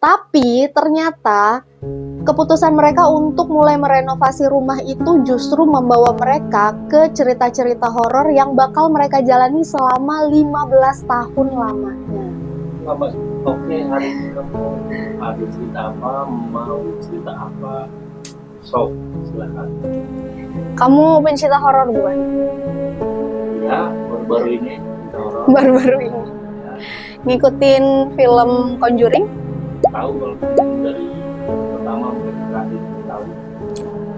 Tapi ternyata keputusan mereka untuk mulai merenovasi rumah itu justru membawa mereka ke cerita-cerita horor yang bakal mereka jalani selama 15 tahun lamanya. Oke, hari ini kamu ada cerita apa, mau cerita apa? So, silakan. Kamu pencinta horor bukan? Ya, baru-baru ini cerita horor. Baru-baru ini. Ya, Ngikutin film Conjuring? tahu kalau dari pertama mungkin terakhir tahu.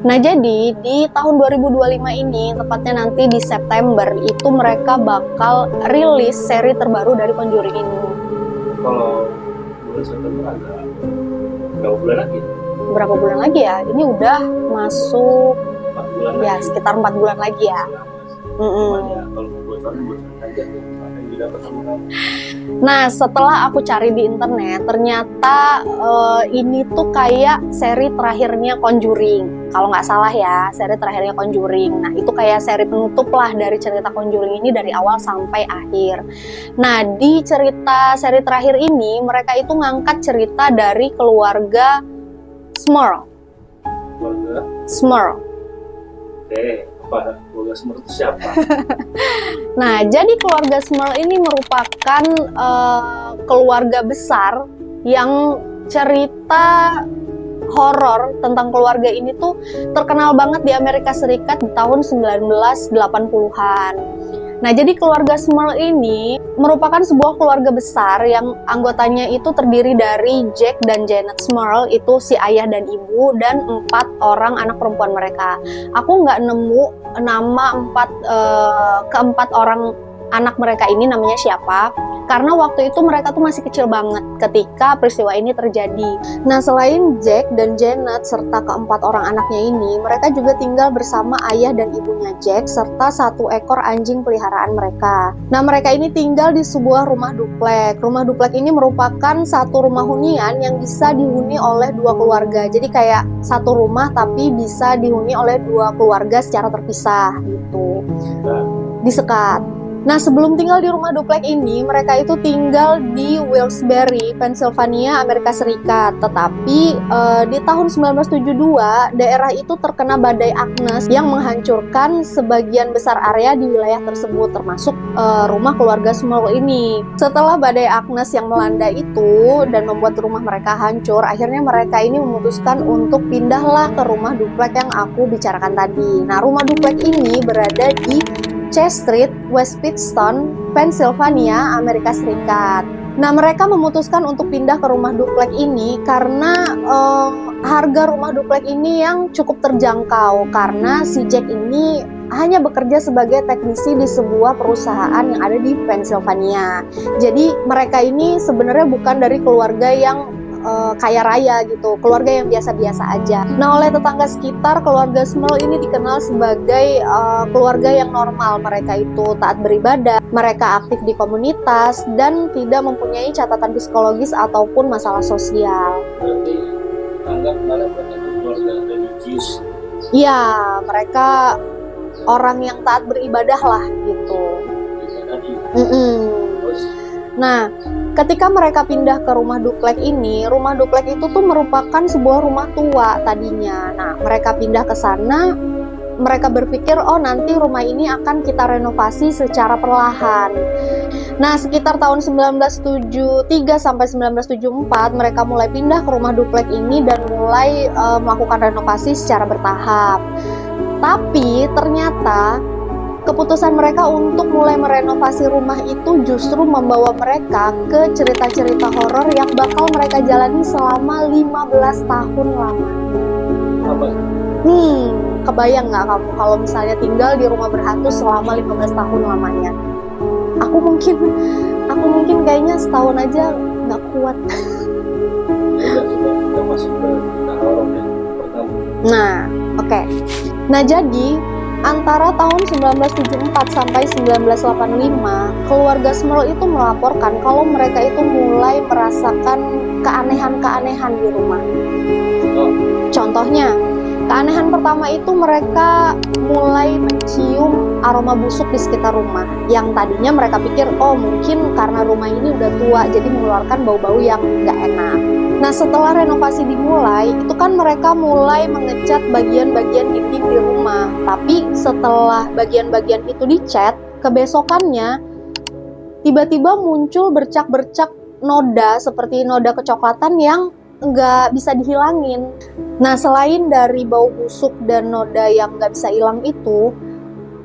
Nah jadi di tahun 2025 ini, tepatnya nanti di September, itu mereka bakal rilis seri terbaru dari Conjuring ini. Kalau bulan September agak berapa bulan lagi? Berapa bulan lagi ya? Ini udah masuk 4 bulan ya lagi. sekitar 4 bulan lagi ya. Cuman ya kalau buat aja akan juga ketemu kamu. Nah setelah aku cari di internet, ternyata ini tuh kayak seri terakhirnya Conjuring. Kalau nggak salah ya, seri terakhirnya Conjuring. Nah itu kayak seri penutup lah dari cerita Conjuring ini dari awal sampai akhir. Nah di cerita seri terakhir ini, mereka itu ngangkat cerita dari keluarga Smurl. Keluarga, Smurl. apa keluarga Smurl itu siapa? Nah, jadi keluarga Smurl ini merupakan keluarga besar yang cerita horor tentang keluarga ini tuh terkenal banget di Amerika Serikat di tahun 1980-an. Nah, jadi keluarga Smurl ini merupakan sebuah keluarga besar yang anggotanya itu terdiri dari Jack dan Janet Smurl, itu si ayah dan ibu, dan 4 orang anak perempuan mereka. Aku nggak nemu nama keempat orang anak mereka ini namanya siapa, karena waktu itu mereka tuh masih kecil banget ketika peristiwa ini terjadi. Nah, selain Jack dan Janet serta keempat orang anaknya ini, mereka juga tinggal bersama ayah dan ibunya Jack serta 1 ekor anjing peliharaan mereka. Nah, mereka ini tinggal di sebuah rumah duplek. Rumah duplek ini merupakan satu rumah hunian yang bisa dihuni oleh 2 keluarga. Jadi kayak satu rumah tapi bisa dihuni oleh 2 keluarga secara terpisah gitu. Disekat. Nah, sebelum tinggal di rumah duplek ini, mereka itu tinggal di Wilkes-Barre, Pennsylvania, Amerika Serikat. Tetapi di tahun 1972, daerah itu terkena badai Agnes yang menghancurkan sebagian besar area di wilayah tersebut, termasuk rumah keluarga Smurl ini. Setelah badai Agnes yang melanda itu dan membuat rumah mereka hancur, akhirnya mereka ini memutuskan untuk pindahlah ke rumah duplek yang aku bicarakan tadi. Nah, rumah duplek ini berada di Chase Street, West Pittston, Pennsylvania, Amerika Serikat. Nah, mereka memutuskan untuk pindah ke rumah duplek ini karena harga rumah duplek ini yang cukup terjangkau, karena si Jack ini hanya bekerja sebagai teknisi di sebuah perusahaan yang ada di Pennsylvania. Jadi mereka ini sebenarnya bukan dari keluarga yang kaya raya gitu, keluarga yang biasa-biasa aja. Nah, oleh tetangga sekitar, keluarga Smurl ini dikenal sebagai keluarga yang normal. Mereka itu taat beribadah, mereka aktif di komunitas, dan tidak mempunyai catatan psikologis ataupun masalah sosial. Berarti anggap mereka itu keluarga religius. Iya, mereka orang yang taat beribadah lah gitu. Tadi. Terus Nah, ketika mereka pindah ke rumah duplek ini, rumah duplek itu tuh merupakan sebuah rumah tua tadinya. Nah, mereka pindah ke sana, mereka berpikir, oh nanti rumah ini akan kita renovasi secara perlahan. Nah, sekitar tahun 1973 sampai 1974, mereka mulai pindah ke rumah duplek ini dan mulai melakukan renovasi secara bertahap. Tapi ternyata keputusan mereka untuk mulai merenovasi rumah itu justru membawa mereka ke cerita-cerita horor yang bakal mereka jalani selama 15 tahun lamanya. apa? Kebayang nggak kamu kalau misalnya tinggal di rumah berhantu selama 15 tahun lamanya? Aku mungkin kayaknya setahun aja nggak kuat. Kita masuk ke cerita horor yang pertama. Nah, oke. Nah, jadi antara tahun 1974 sampai 1985, keluarga Smurl itu melaporkan kalau mereka itu mulai merasakan keanehan-keanehan di rumah. Contohnya, keanehan pertama itu mereka mulai mencium aroma busuk di sekitar rumah. Yang tadinya mereka pikir, oh mungkin karena rumah ini udah tua, jadi mengeluarkan bau-bau yang nggak enak. Nah, setelah renovasi dimulai, itu kan mereka mulai mengecat bagian-bagian dinding di rumah. Tapi setelah bagian-bagian itu dicat, kebesokannya tiba-tiba muncul bercak-bercak noda seperti noda kecoklatan yang nggak bisa dihilangin. Nah, selain dari bau busuk dan noda yang nggak bisa hilang itu,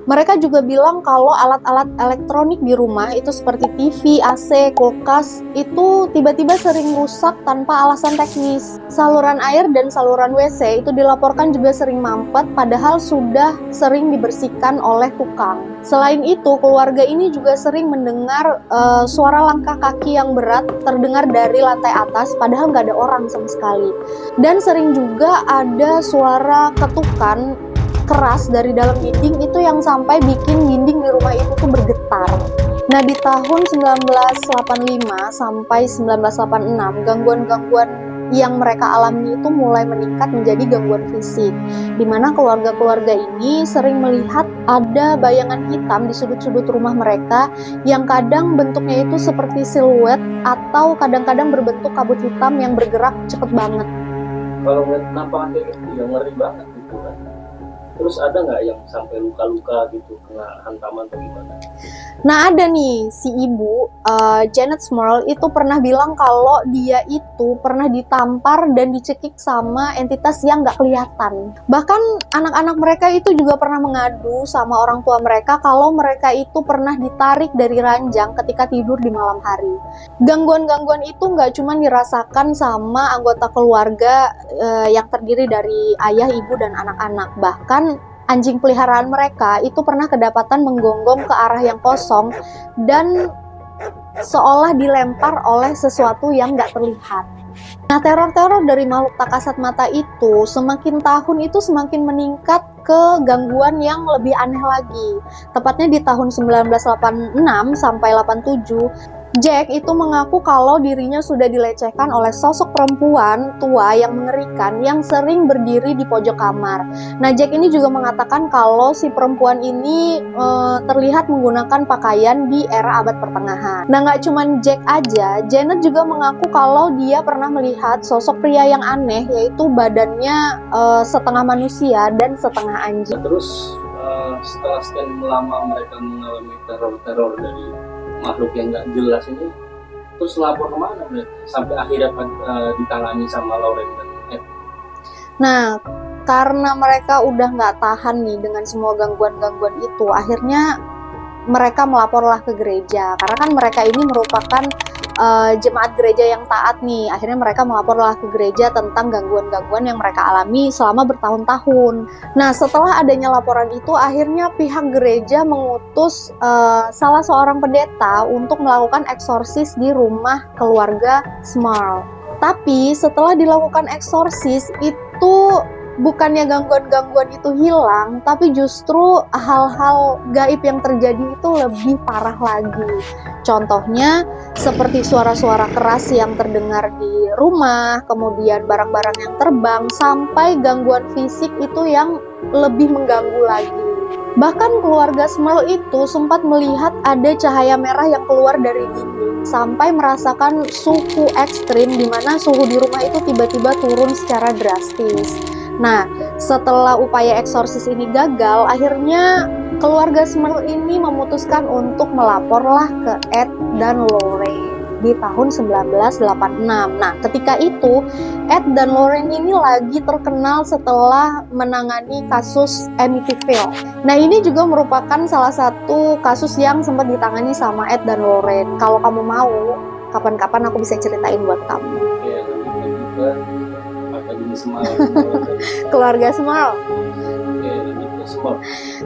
mereka juga bilang kalau alat-alat elektronik di rumah itu seperti TV, AC, kulkas itu tiba-tiba sering rusak tanpa alasan teknis. Saluran air dan saluran WC itu dilaporkan juga sering mampet padahal sudah sering dibersihkan oleh tukang. Selain itu, keluarga ini juga sering mendengar suara langkah kaki yang berat terdengar dari lantai atas padahal nggak ada orang sama sekali. Dan sering juga ada suara ketukan keras dari dalam dinding itu yang sampai bikin dinding di rumah itu tuh bergetar. Nah, di tahun 1985 sampai 1986, gangguan-gangguan yang mereka alami itu mulai meningkat menjadi gangguan fisik, di mana keluarga-keluarga ini sering melihat ada bayangan hitam di sudut-sudut rumah mereka yang kadang bentuknya itu seperti siluet atau kadang-kadang berbentuk kabut hitam yang bergerak cepet banget. Kalau ngeliat penampakan kayak gitu ya ngeri banget gitu kan. Terus ada nggak yang sampai luka-luka gitu, kena hantaman atau gimana? Nah, ada nih si ibu Janet Smurl itu pernah bilang kalau dia itu pernah ditampar dan dicekik sama entitas yang nggak kelihatan. Bahkan anak-anak mereka itu juga pernah mengadu sama orang tua mereka kalau mereka itu pernah ditarik dari ranjang ketika tidur di malam hari. Gangguan-gangguan itu nggak cuma dirasakan sama anggota keluarga yang terdiri dari ayah, ibu, dan anak-anak. Bahkan anjing peliharaan mereka itu pernah kedapatan menggonggong ke arah yang kosong dan seolah dilempar oleh sesuatu yang nggak terlihat. Nah, teror-teror dari makhluk tak kasat mata itu semakin tahun itu semakin meningkat ke gangguan yang lebih aneh lagi. Tepatnya di tahun 1986 sampai 87, Jack itu mengaku kalau dirinya sudah dilecehkan oleh sosok perempuan tua yang mengerikan yang sering berdiri di pojok kamar. Nah, Jack ini juga mengatakan kalau si perempuan ini terlihat menggunakan pakaian di era abad pertengahan. Nah, nggak cuman Jack aja, Janet juga mengaku kalau dia pernah melihat sosok pria yang aneh, yaitu badannya setengah manusia dan setengah anjing. Nah, terus setelah sekian lama mereka mengalami teror-teror dari makhluk yang nggak jelas ini, terus lapor kemana mereka sampai akhirnya ditangani sama Lauren dan Ed? Nah, karena mereka udah nggak tahan nih dengan semua gangguan-gangguan itu, akhirnya mereka melaporlah ke gereja. Karena kan mereka ini merupakan jemaat gereja yang taat nih. Akhirnya mereka melaporlah ke gereja tentang gangguan-gangguan yang mereka alami selama bertahun-tahun. Nah, setelah adanya laporan itu, akhirnya pihak gereja mengutus salah seorang pendeta untuk melakukan eksorsis di rumah keluarga Smurl. Tapi setelah dilakukan eksorsis itu bukannya gangguan-gangguan itu hilang, tapi justru hal-hal gaib yang terjadi itu lebih parah lagi. Contohnya seperti suara-suara keras yang terdengar di rumah, kemudian barang-barang yang terbang, sampai gangguan fisik itu yang lebih mengganggu lagi. Bahkan keluarga Smurl itu sempat melihat ada cahaya merah yang keluar dari dinding, sampai merasakan suhu ekstrim di mana suhu di rumah itu tiba-tiba turun secara drastis. Nah, setelah upaya eksorsis ini gagal, akhirnya keluarga Smurl ini memutuskan untuk melaporlah ke Ed dan Lorraine di tahun 1986. Nah, ketika itu Ed dan Lorraine ini lagi terkenal setelah menangani kasus Amityville. Nah, ini juga merupakan salah satu kasus yang sempat ditangani sama Ed dan Lorraine. Kalau kamu mau, kapan-kapan aku bisa ceritain buat kamu. Ya, juga keluarga Smurl.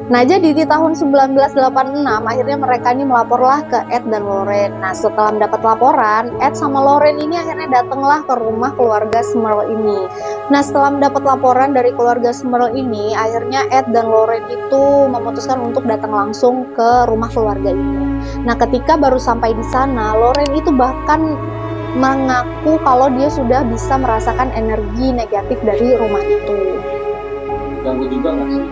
Nah, jadi di tahun 1986 akhirnya mereka ini melaporlah ke Ed dan Lorraine. Nah, setelah mendapat laporan, Ed sama Lorraine ini akhirnya datanglah ke rumah keluarga Smurl ini. Nah, setelah mendapat laporan dari keluarga Smurl ini, akhirnya Ed dan Lorraine itu memutuskan untuk datang langsung ke rumah keluarga ini. Nah, ketika baru sampai di sana, Lorraine itu bahkan mengaku kalau dia sudah bisa merasakan energi negatif dari rumah itu. Ganggu juga nggak sih?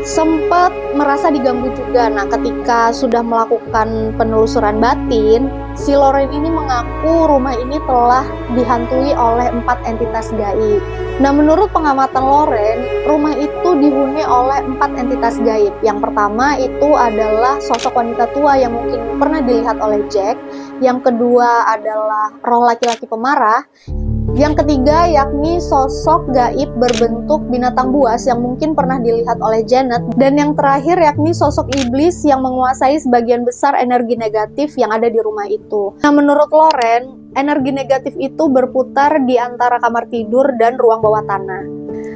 sempat merasa diganggu juga. Nah, ketika sudah melakukan penelusuran batin, si Lauren ini mengaku rumah ini telah dihantui oleh 4 entitas gaib. Nah, menurut pengamatan Lauren, rumah itu dihuni oleh 4 entitas gaib. Yang pertama itu adalah sosok wanita tua yang mungkin pernah dilihat oleh Jack. Yang kedua adalah roh laki-laki pemarah. Yang ketiga yakni sosok gaib berbentuk binatang buas yang mungkin pernah dilihat oleh Janet. Dan yang terakhir yakni sosok iblis yang menguasai sebagian besar energi negatif yang ada di rumah itu. Nah, menurut Lauren, energi negatif itu berputar di antara kamar tidur dan ruang bawah tanah.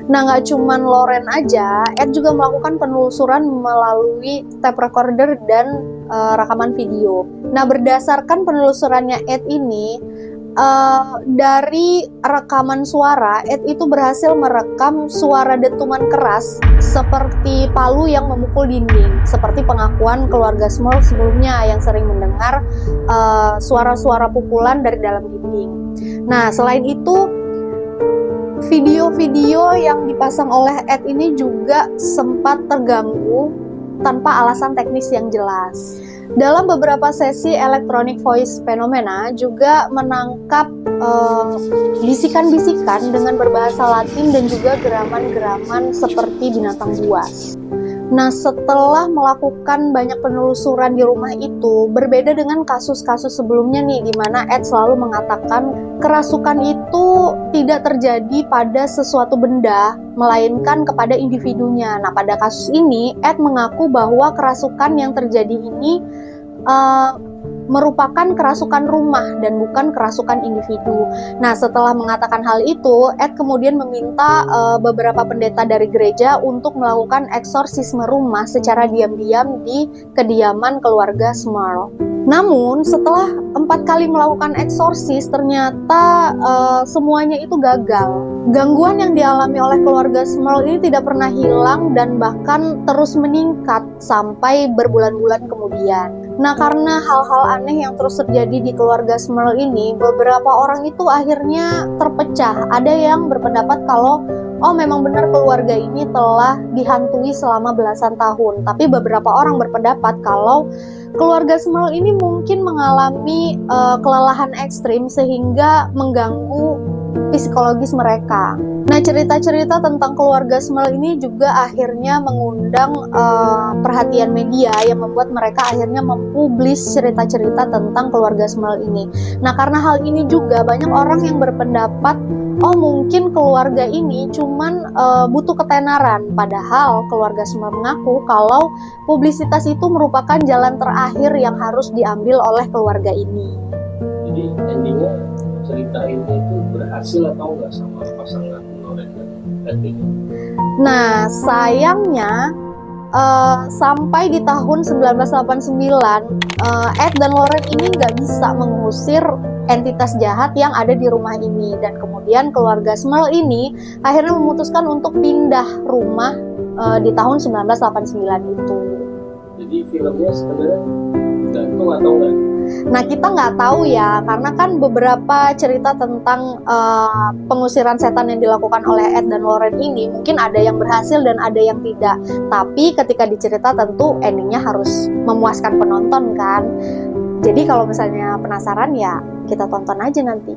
Nah, nggak cuman Lauren aja, Ed juga melakukan penelusuran melalui tape recorder dan rekaman video. Nah, berdasarkan penelusurannya Ed ini, dari rekaman suara, Ed itu berhasil merekam suara dentuman keras seperti palu yang memukul dinding, seperti pengakuan keluarga Small sebelumnya yang sering mendengar suara-suara pukulan dari dalam dinding. Nah, selain itu, video-video yang dipasang oleh Ed ini juga sempat terganggu tanpa alasan teknis yang jelas. Dalam beberapa sesi electronic voice phenomena juga menangkap bisikan-bisikan dengan berbahasa Latin dan juga geraman-geraman seperti binatang buas. Nah, setelah melakukan banyak penelusuran di rumah itu, berbeda dengan kasus-kasus sebelumnya nih, di mana Ed selalu mengatakan kerasukan itu tidak terjadi pada sesuatu benda, melainkan kepada individunya. Nah, pada kasus ini, Ed mengaku bahwa kerasukan yang terjadi ini merupakan kerasukan rumah dan bukan kerasukan individu. Nah, setelah mengatakan hal itu, Ed kemudian meminta beberapa pendeta dari gereja untuk melakukan eksorsisme rumah secara diam-diam di kediaman keluarga Small. Namun, setelah 4 kali melakukan eksorsis, ternyata semuanya itu gagal. Gangguan yang dialami oleh keluarga Small ini tidak pernah hilang dan bahkan terus meningkat sampai berbulan-bulan kemudian. Nah, karena hal-hal aneh yang terus terjadi di keluarga Small ini, beberapa orang itu akhirnya terpecah. Ada yang berpendapat kalau memang benar keluarga ini telah dihantui selama belasan tahun. Tapi beberapa orang berpendapat kalau keluarga Small ini mungkin mengalami kelelahan ekstrim sehingga mengganggu psikologis mereka. Nah, cerita-cerita tentang keluarga Small ini juga akhirnya mengundang perhatian media yang membuat mereka akhirnya mempublis cerita-cerita tentang keluarga Small ini. Nah, karena hal ini juga banyak orang yang berpendapat mungkin keluarga ini cuman butuh ketenaran. Padahal keluarga Small mengaku kalau publisitas itu merupakan jalan terakhir yang harus diambil oleh keluarga ini. Jadi endingnya cerita ini itu berhasil atau enggak sama pasangan Lauren dan Ed ini? Nah, sayangnya sampai di tahun 1989 Ed dan Lauren ini nggak bisa mengusir entitas jahat yang ada di rumah ini, dan kemudian keluarga Small ini akhirnya memutuskan untuk pindah rumah di tahun 1989 itu. Jadi filmnya sebenarnya gantung atau enggak? Nah, kita nggak tahu ya, karena kan beberapa cerita tentang pengusiran setan yang dilakukan oleh Ed dan Lauren ini mungkin ada yang berhasil dan ada yang tidak. Tapi ketika dicerita tentu endingnya harus memuaskan penonton kan. Jadi kalau misalnya penasaran ya kita tonton aja nanti.